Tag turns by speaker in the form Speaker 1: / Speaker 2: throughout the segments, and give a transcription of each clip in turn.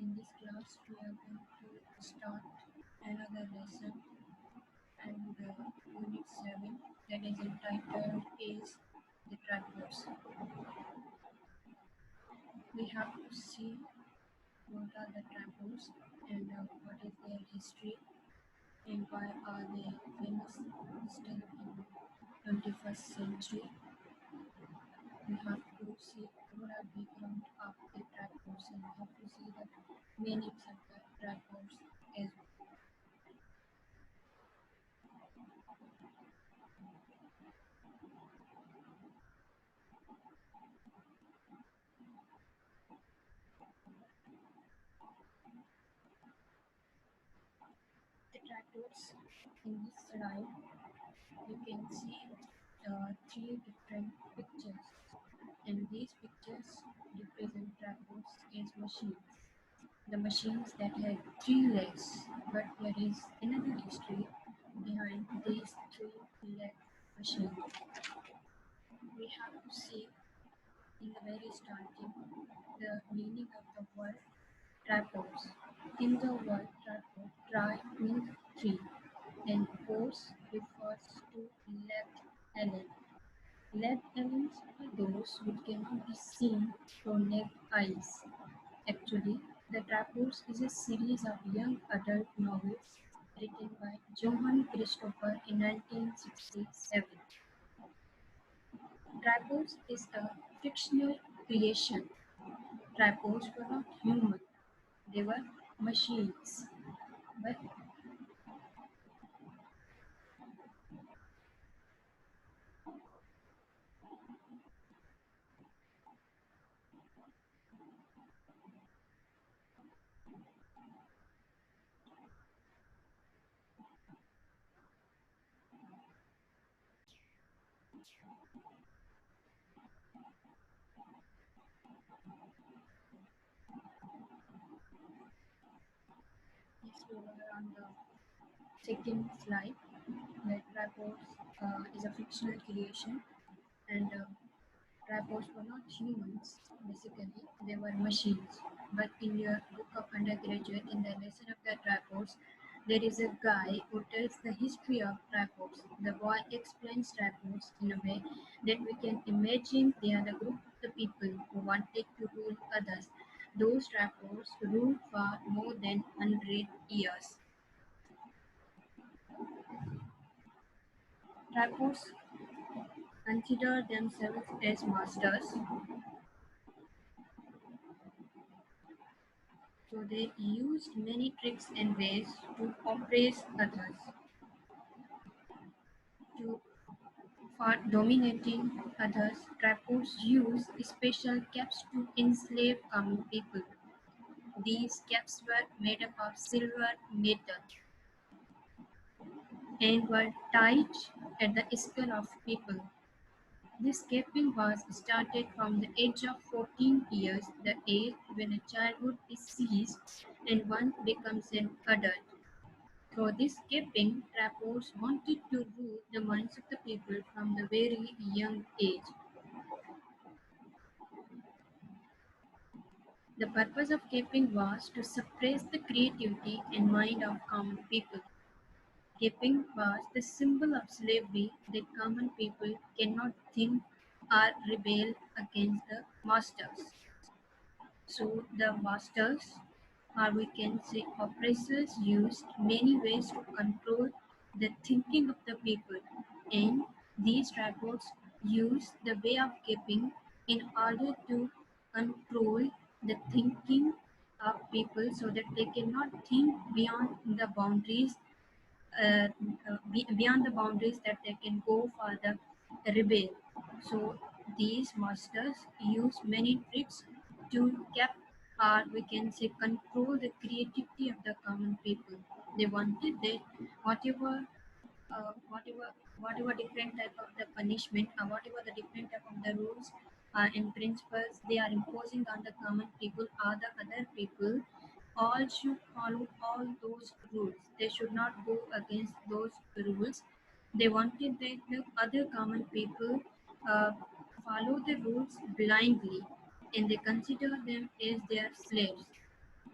Speaker 1: In this class, we are going to start another lesson and Unit 7 that is entitled is the tractors. We have to see what are the tractors and what is their history and why are they famous still in 21st century. We have to see what are background of the tractors and we have to see the meanings of the tractors as the tractors. In this slide, you can see three different pictures, and these pictures represent tractors as machines. The machines that have three legs, but there is another history behind these three leg machines. We have to see in the very starting the meaning of the word trapose. In the word trapose, tri means three, and pose refers to left element. Left elements are those which cannot be seen from naked eyes. Actually, The Trapdoors is a series of young adult novels written by Johann Christopher in 1967. Trapdoors is a fictional creation. Trapdoors were not human, they were machines. But yes, we were on the second slide that Trapdoors is a fictional creation and Robots were not humans, basically, they were machines. But in your book of undergraduate, in the lesson of the robots, there is a guy who tells the history of robots. The boy explains robots in a way that we can imagine they are the group of the people who wanted to rule others. Those robots ruled for more than 100 years. Robots consider themselves as masters. So they used many tricks and ways to oppress others, to for dominating others. Trappers used special caps to enslave common people. These caps were made up of silver metal and were tied at the skull of people. This capping was started from the age of 14 years, the age when a childhood is ceased and one becomes an adult. Through this capping, trappers wanted to rule the minds of the people from the very young age. The purpose of capping was to suppress the creativity and mind of common people. Capping was the symbol of slavery that common people cannot think or rebel against the masters. So the masters, or we can say oppressors, used many ways to control the thinking of the people, and these records use the way of keeping in order to control the thinking of people so that they cannot think beyond the boundaries uh, beyond the boundaries that they can go for the rebel. So these masters use many tricks to cap or we can say control the creativity of the common people. They wanted that whatever whatever different type of the punishment or whatever the different type of the rules and principles they are imposing on the common people or the other people, all should follow all those rules. They should not go against those rules. They wanted that the other common people uh, follow the rules blindly and they consider them as their slaves.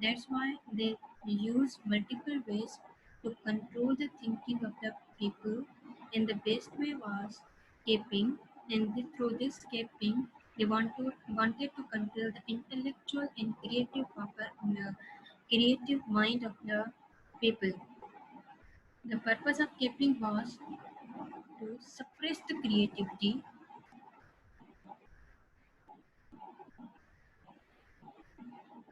Speaker 1: That's why they use multiple ways to control the thinking of the people, and the best way was caping. And through this caping, they wanted to control the intellectual and creative mind of the people. The purpose of caping was to suppress the creativity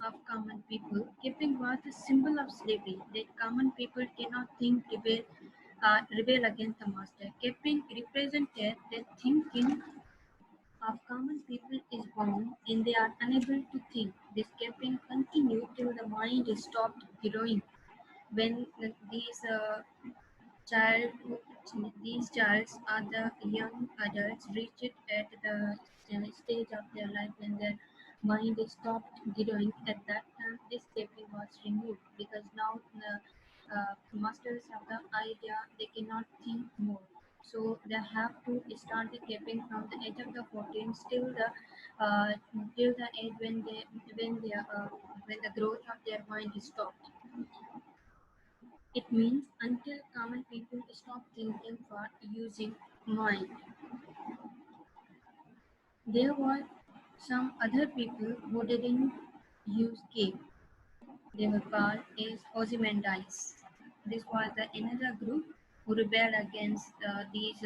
Speaker 1: of common people. Caping was the symbol of slavery, that common people cannot think, rebel against the master. Caping represented the thinking of common people is bound and they are unable to think. This caping continued till the mind stopped growing. When child, these childs are the young adults reach it at the stage of their life when their mind is stopped growing. At that time, this caping was removed because now the masters of the idea they cannot think more. So they have to start the caping from the age of the 14 uh, till the age when the growth of their mind is stopped. It means until common people stop thinking for using mind. There were some other people who didn't use cave. They were called as Ozymandias. This was the another group who rebelled against these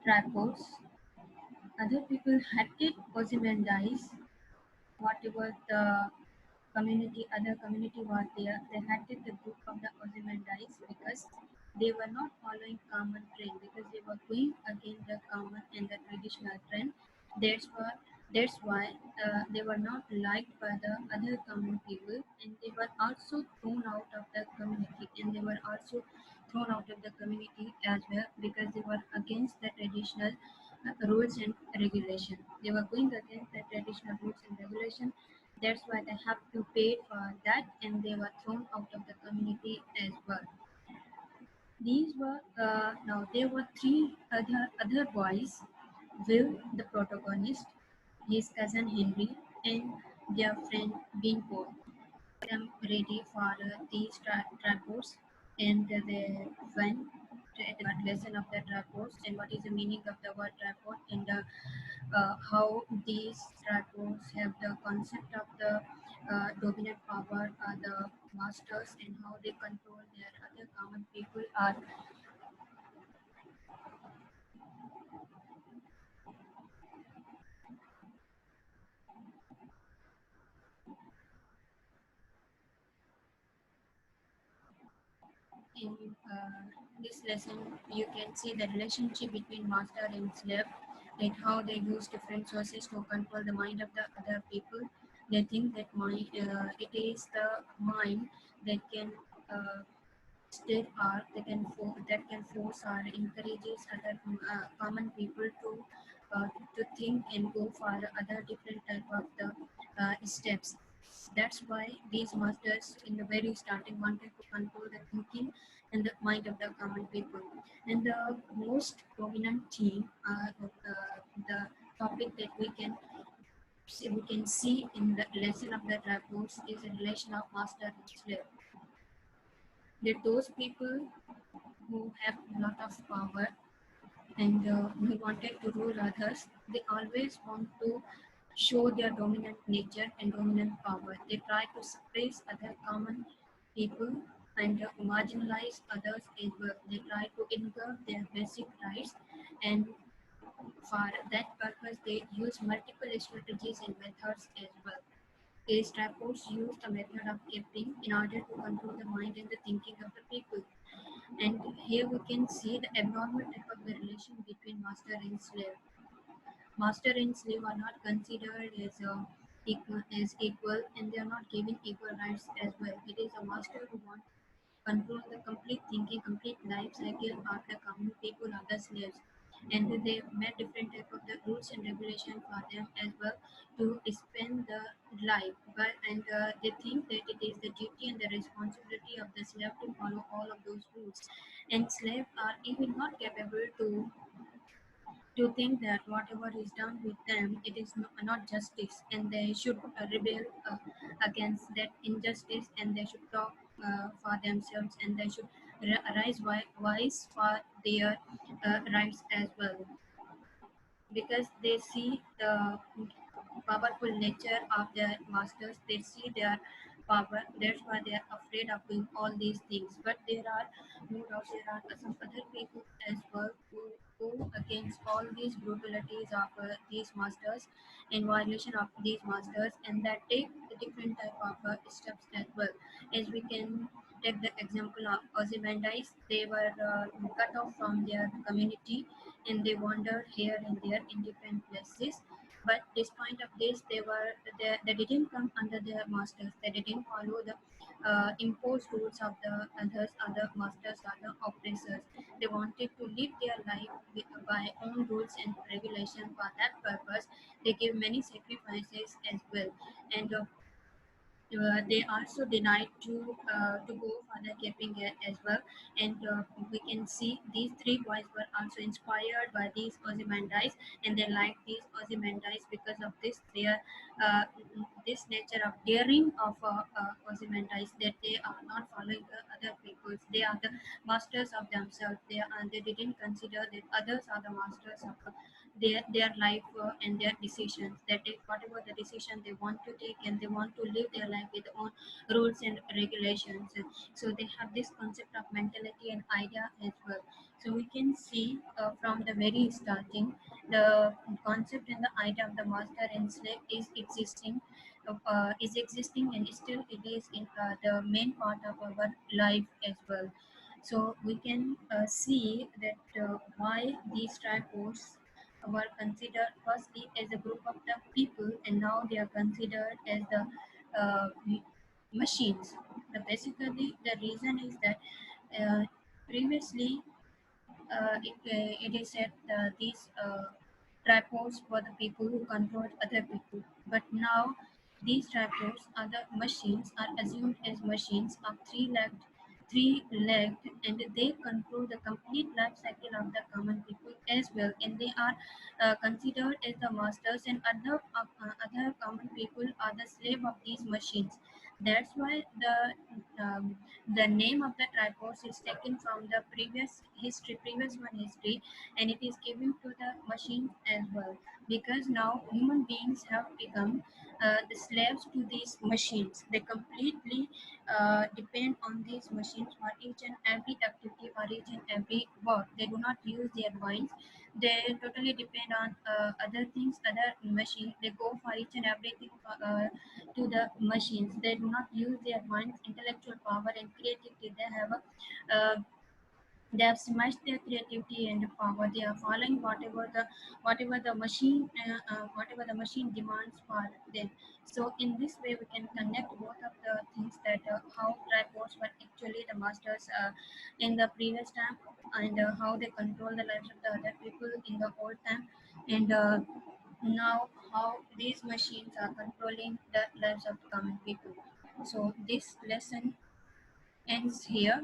Speaker 1: trapos. Other people hated Ozymandias, whatever the other community was there, they hated the group of the Ozymandias because they were not following common trend, because they were going against the common and the traditional trend. That's why they were not liked by the other common people, and they were also thrown out of the community, and they were also thrown out of the community as well because they were against the traditional rules and regulation. They were going against the traditional rules and regulation. That's why they have to pay for that, and they were thrown out of the community as well. These were now there were three other boys. Will, the protagonist, his cousin Henry, and their friend Beanpole. Them ready for these trapdoors, and they went to a lesson of the trapdoors and what is the meaning of the word trapdoor, and how these trapdoors have the concept of the dominant power, the masters, and how they control their other common people are in this lesson. You can see the relationship between master and slave, like how they use different sources to control the mind of the other people. They think that it is the mind that can state art that can force or encourages other common people to think and go for other different type of the steps. That's why these masters in the very starting wanted to control the thinking and the mind of the common people. And the most dominant theme, the topic that we can see in the lesson of the trapdoors is the relation of master and slave. That those people who have a lot of power and who wanted to rule others, they always want to show their dominant nature and dominant power. They try to suppress other common people and marginalize others as well. They try to engulf their basic rights, and for that purpose, they use multiple strategies and methods as well. These reports use the method of caping in order to control the mind and the thinking of the people. And here we can see the abnormal type of the relation between master and slave. Master and slave are not considered as equal, and they are not given equal rights as well. It is a master who wants control the complete thinking, complete life cycle of the common people or the slaves. And they made different type of the rules and regulation for them as well to spend the life. But and they think that it is the duty and the responsibility of the slave to follow all of those rules. And slaves are even not capable to to think that whatever is done with them, it is not justice, and they should rebel against that injustice, and they should talk for themselves, and they should arise wise for their rights as well, because they see the powerful nature of their masters. They see their power. That's why they are afraid of doing all these things. But there are no doubt there are some other people as well who go against all these brutalities of these masters, in violation of these masters, and that take a different type of steps as well. As we can take the example of Ozymandias, they were cut off from their community, and they wandered here and there in different places. But despite of this, they didn't come under their masters. They didn't follow the imposed rules of the others, other masters, other oppressors. They wanted to live their life by own rules and regulation. For that purpose, they gave many sacrifices as well, and they also denied to go for the camping as well. And we can see these three boys were also inspired by these Ozymandias, and they liked these Ozymandias because of uh, this nature of daring of Ozymandias, that they are not following the other peoples. They are the masters of themselves. They didn't consider that others are the masters of their life and their decisions. They take whatever the decision they want to take, and they want to live their life with own rules and regulations. So they have this concept of mentality and idea as well. So we can see from the very starting, the concept and the idea of the master and slave is existing, and still it is in the main part of our life as well. So we can see that why these tribes were considered firstly as a group of the people, and now they are considered as the machines. Basically, the reason is that previously it is said these tripods were the people who controlled other people. But now these tripods, other machines, are assumed as machines of three-legged, and they control the complete life cycle of the common people as well. And they are considered as the masters, and other common people are the slave of these machines. That's why the name of the tripods is taken from the previous one history, and it is given to the machines as well, because now human beings have become the slaves to these machines. They completely depend on these machines for each and every activity, or each and every work. They do not use their minds. They totally depend on other things, other machines. They go for each and everything to the machines. They do not use their minds, intellectual power, and creativity. They have smashed their creativity and power. They are following whatever the machine demands for them. So in this way, we can connect both of the things, that how tripods were actually the masters in the previous time, and how they control the lives of the other people in the old time, and now how these machines are controlling the lives of common people. So this lesson ends here,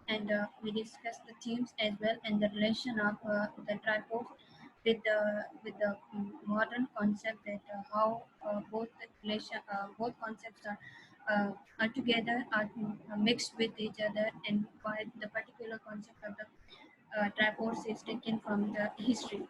Speaker 1: and we discuss the themes as well, and the relation of the tripod with the modern concept, that how both concepts are together, are mixed with each other, and why the particular concept of the tripods is taken from the history.